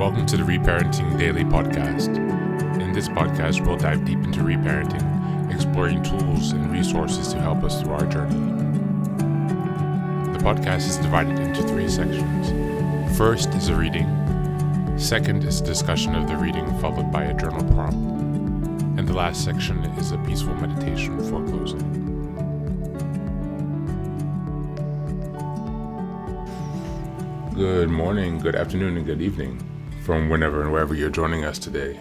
Welcome to the Reparenting Daily podcast. In this podcast, we'll dive deep into reparenting, exploring tools and resources to help us through our journey. The podcast is divided into 3 sections. First is a reading. Second is a discussion of the reading, followed by a journal prompt. And the last section is a peaceful meditation for closing. Good morning, good afternoon, and good evening from whenever and wherever you're joining us today.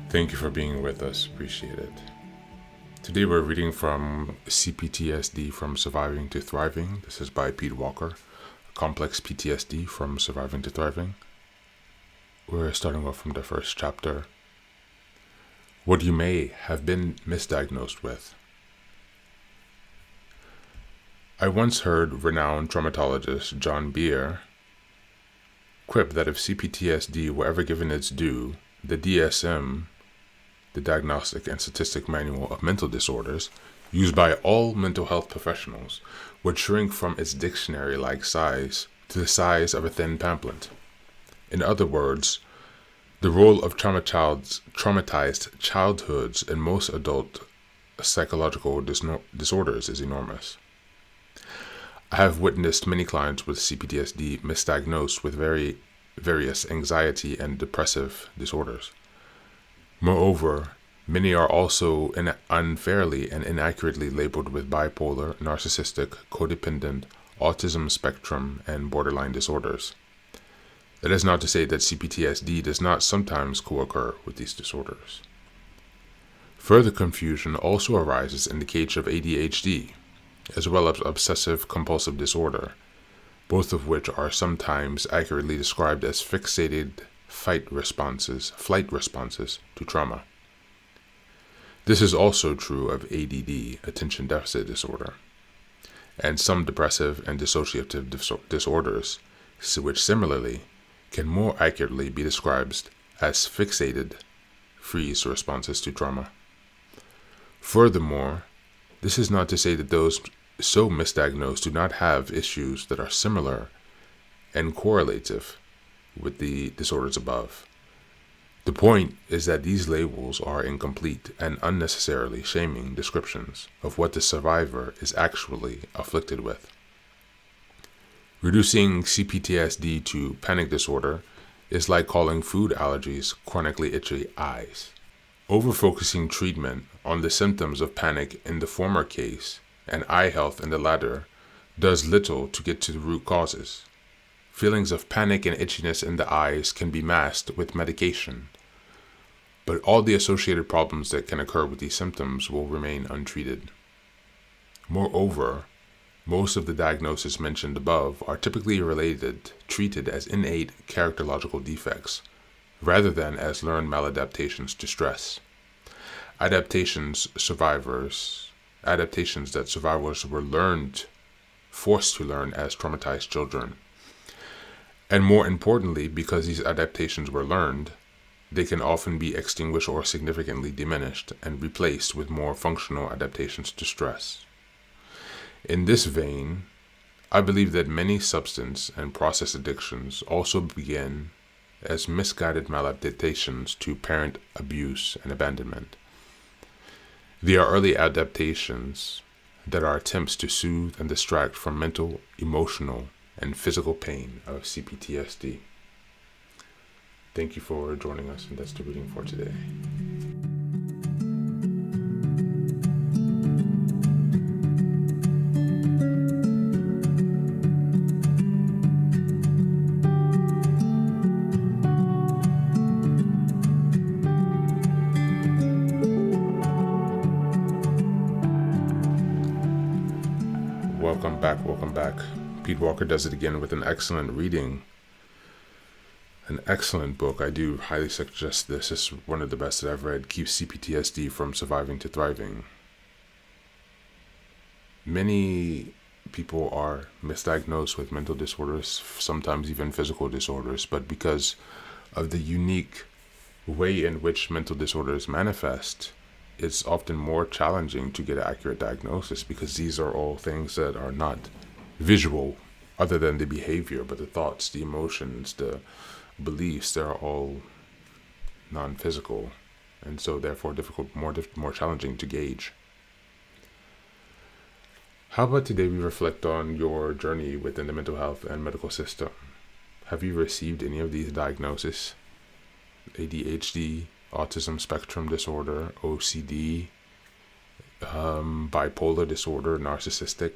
Thank you for being with us. Appreciate it. Today we're reading from CPTSD from Surviving to Thriving. This is by Pete Walker, Complex PTSD from Surviving to Thriving. We're starting off from the first chapter. What you may have been misdiagnosed with. I once heard renowned traumatologist John Beer quip that if CPTSD were ever given its due, the DSM, the Diagnostic and Statistic Manual of Mental Disorders, used by all mental health professionals, would shrink from its dictionary-like size to the size of a thin pamphlet. In other words, the role of traumatized childhoods in most adult psychological disorders is enormous. I have witnessed many clients with CPTSD misdiagnosed with various anxiety and depressive disorders. Moreover, many are also unfairly and inaccurately labeled with bipolar, narcissistic, codependent, autism spectrum, and borderline disorders. That is not to say that CPTSD does not sometimes co-occur with these disorders. Further confusion also arises in the case of ADHD, as well as obsessive-compulsive disorder, both of which are sometimes accurately described as fixated flight responses to trauma. This is also true of ADD, attention deficit disorder, and some depressive and dissociative disorders, which similarly can more accurately be described as fixated freeze responses to trauma. Furthermore, this is not to say that those so misdiagnosed do not have issues that are similar and correlative with the disorders above. The point is that these labels are incomplete and unnecessarily shaming descriptions of what the survivor is actually afflicted with. Reducing CPTSD to panic disorder is like calling food allergies chronically itchy eyes. Overfocusing treatment on the symptoms of panic in the former case and eye health in the latter does little to get to the root causes. Feelings of panic and itchiness in the eyes can be masked with medication, but all the associated problems that can occur with these symptoms will remain untreated. Moreover, most of the diagnoses mentioned above are typically treated as innate characterological defects, rather than as learned maladaptations to stress. Adaptations that survivors were forced to learn as traumatized children. And more importantly, because these adaptations were learned, they can often be extinguished or significantly diminished and replaced with more functional adaptations to stress. In this vein, I believe that many substance and process addictions also begin as misguided maladaptations to parent abuse and abandonment. They are early adaptations that are attempts to soothe and distract from mental, emotional, and physical pain of CPTSD. Thank you for joining us, and that's the reading for today. Welcome back. Pete Walker does it again with an excellent reading. An excellent book. I do highly suggest this. It's one of the best that I've read. Keeps CPTSD from Surviving to Thriving. Many people are misdiagnosed with mental disorders, sometimes even physical disorders, but because of the unique way in which mental disorders manifest, it's often more challenging to get an accurate diagnosis because these are all things that are not visual other than the behavior, but the thoughts, the emotions, the beliefs, they're all non-physical, and so therefore more challenging to gauge. How about today we reflect on your journey within the mental health and medical system? Have you received any of these diagnoses? ADHD, autism spectrum disorder, OCD, bipolar disorder, narcissistic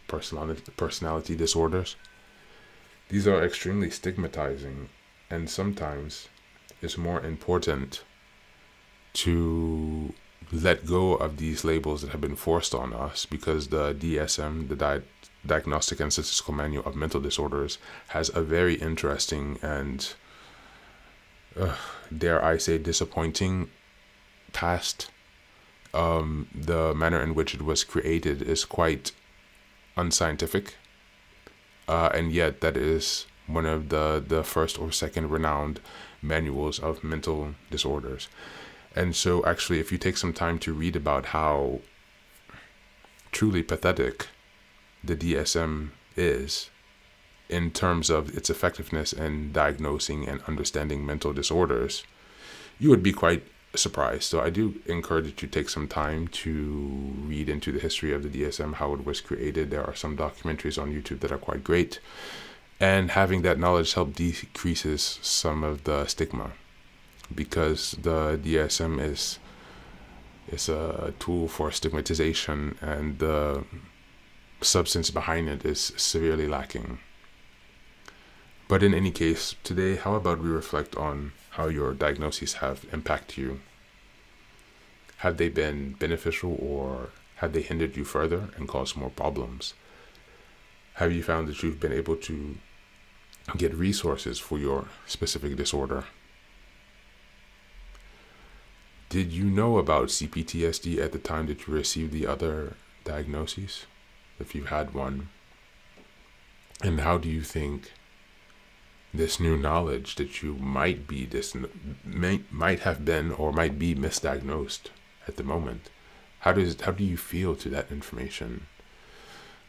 personality disorders. These are extremely stigmatizing, and sometimes it's more important to let go of these labels that have been forced on us, because the DSM, the Diagnostic and Statistical Manual of Mental Disorders, has a very interesting and, dare I say, disappointing past. The manner in which it was created is quite unscientific, and yet that is one of the first or second renowned manuals of mental disorders. And so actually, if you take some time to read about how truly pathetic the DSM is in terms of its effectiveness in diagnosing and understanding mental disorders, you would be quite surprised. So I do encourage you to take some time to read into the history of the DSM, how it was created. There are some documentaries on YouTube that are quite great. And having that knowledge help decreases some of the stigma, because the DSM is a tool for stigmatization, and the substance behind it is severely lacking. But in any case, today, how about we reflect on how your diagnoses have impacted you? Have they been beneficial, or have they hindered you further and caused more problems? Have you found that you've been able to get resources for your specific disorder? Did you know about CPTSD at the time that you received the other diagnoses, if you had one? And how do you think this new knowledge that you might have been or might be misdiagnosed at the moment, how do you feel to that information?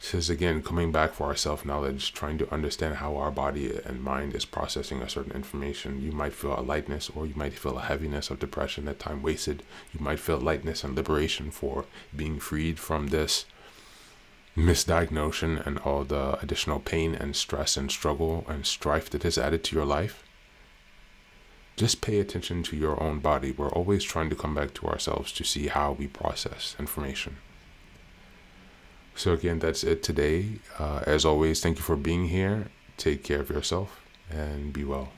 This is again coming back for our self-knowledge, trying to understand how our body and mind is processing a certain information. You might feel a lightness, or you might feel a heaviness of depression at time wasted. You might feel lightness and liberation for being freed from this misdiagnosis and all the additional pain and stress and struggle and strife that is added to your life. Just pay attention to your own body. We're always trying to come back to ourselves to see how we process information. So again, that's it today. As always, thank you for being here. Take care of yourself and be well.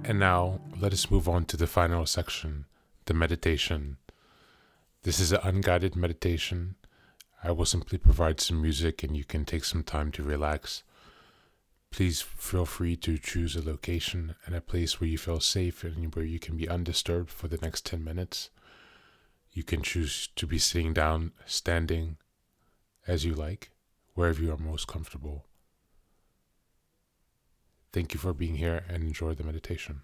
And now, let us move on to the final section, the meditation. This is an unguided meditation. I will simply provide some music and you can take some time to relax. Please feel free to choose a location and a place where you feel safe and where you can be undisturbed for the next 10 minutes. You can choose to be sitting down, standing, as you like, wherever you are most comfortable. Thank you for being here and enjoy the meditation.